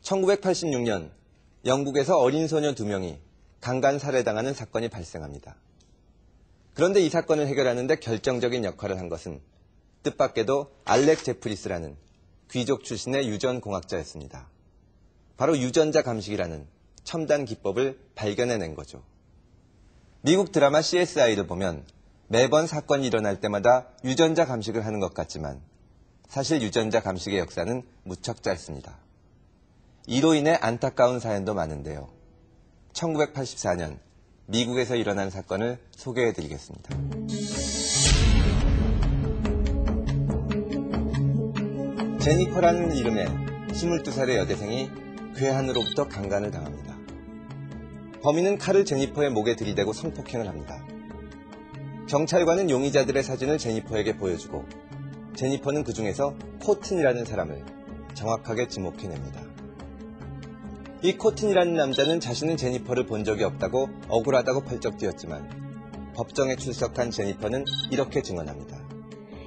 1986년 영국에서 어린 소녀 2명이 강간 살해당하는 사건이 발생합니다. 그런데 이 사건을 해결하는 데 결정적인 역할을 한 것은 뜻밖에도 알렉 제프리스라는 귀족 출신의 유전공학자였습니다. 바로 유전자 감식이라는 첨단 기법을 발견해낸 거죠. 미국 드라마 CSI를 보면 매번 사건이 일어날 때마다 유전자 감식을 하는 것 같지만 사실 유전자 감식의 역사는 무척 짧습니다. 이로 인해 안타까운 사연도 많은데요. 1984년 미국에서 일어난 사건을 소개해드리겠습니다. 제니퍼라는 이름의 22살의 여대생이 괴한으로부터 강간을 당합니다. 범인은 칼을 제니퍼의 목에 들이대고 성폭행을 합니다. 경찰관은 용의자들의 사진을 제니퍼에게 보여주고 제니퍼는 그 중에서 코튼이라는 사람을 정확하게 지목해냅니다. 이 코튼이라는 남자는 자신은 제니퍼를 본 적이 없다고 억울하다고 펄쩍 뛰었지만 법정에 출석한 제니퍼는 이렇게 증언합니다.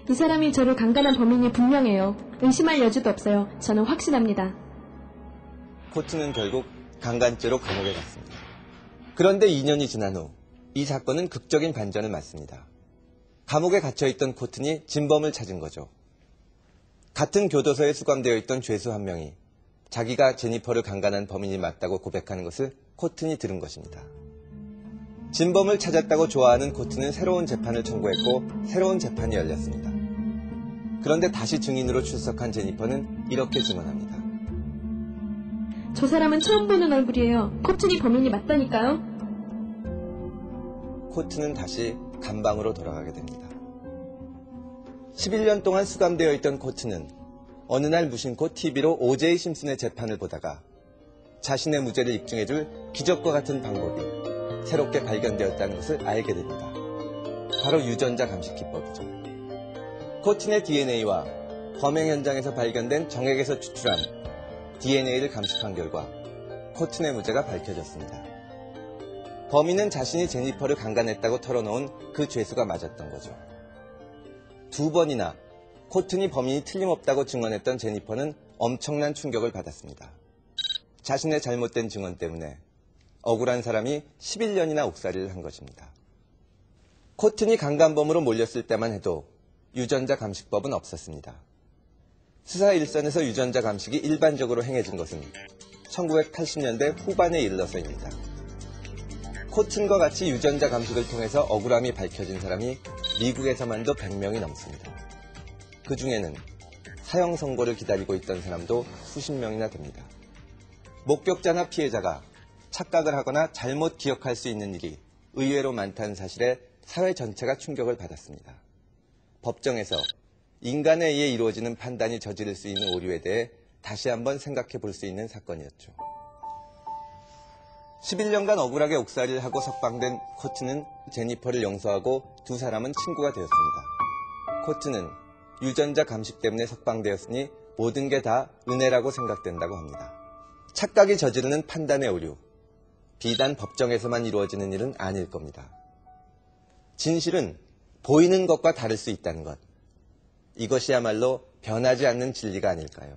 이 사람이 저를 강간한 범인이 분명해요. 의심할 여지도 없어요. 저는 확신합니다. 코튼은 결국 강간죄로 감옥에 갔습니다. 그런데 2년이 지난 후 이 사건은 극적인 반전을 맞습니다. 감옥에 갇혀있던 코튼이 진범을 찾은 거죠. 같은 교도소에 수감되어 있던 죄수 한 명이 자기가 제니퍼를 강간한 범인이 맞다고 고백하는 것을 코튼이 들은 것입니다. 진범을 찾았다고 좋아하는 코튼은 새로운 재판을 청구했고 새로운 재판이 열렸습니다. 그런데 다시 증인으로 출석한 제니퍼는 이렇게 증언합니다. 저 사람은 처음 보는 얼굴이에요. 코튼이 범인이 맞다니까요. 코튼은 다시 감방으로 돌아가게 됩니다. 11년 동안 수감되어 있던 코튼은 어느 날 무심코 TV로 O.J. 심슨의 재판을 보다가 자신의 무죄를 입증해줄 기적과 같은 방법이 새롭게 발견되었다는 것을 알게 됩니다. 바로 유전자 감식 기법이죠. 코튼의 DNA와 범행 현장에서 발견된 정액에서 추출한 DNA를 감식한 결과 코튼의 무죄가 밝혀졌습니다. 범인은 자신이 제니퍼를 강간했다고 털어놓은 그 죄수가 맞았던 거죠. 2번이나 코튼이 범인이 틀림없다고 증언했던 제니퍼는 엄청난 충격을 받았습니다. 자신의 잘못된 증언 때문에 억울한 사람이 11년이나 옥살이를 한 것입니다. 코튼이 강간범으로 몰렸을 때만 해도 유전자 감식법은 없었습니다. 수사 일선에서 유전자 감식이 일반적으로 행해진 것은 1980년대 후반에 이르러서입니다. 코튼과 같이 유전자 감식을 통해서 억울함이 밝혀진 사람이 미국에서만도 100명이 넘습니다. 그 중에는 사형 선고를 기다리고 있던 사람도 수십 명이나 됩니다. 목격자나 피해자가 착각을 하거나 잘못 기억할 수 있는 일이 의외로 많다는 사실에 사회 전체가 충격을 받았습니다. 법정에서 인간에 의해 이루어지는 판단이 저지를 수 있는 오류에 대해 다시 한번 생각해 볼 수 있는 사건이었죠. 11년간 억울하게 옥살이를 하고 석방된 코튼은 제니퍼를 용서하고 두 사람은 친구가 되었습니다. 코튼은 유전자 감식 때문에 석방되었으니 모든 게 다 은혜라고 생각된다고 합니다. 착각이 저지르는 판단의 오류, 비단 법정에서만 이루어지는 일은 아닐 겁니다. 진실은 보이는 것과 다를 수 있다는 것, 이것이야말로 변하지 않는 진리가 아닐까요?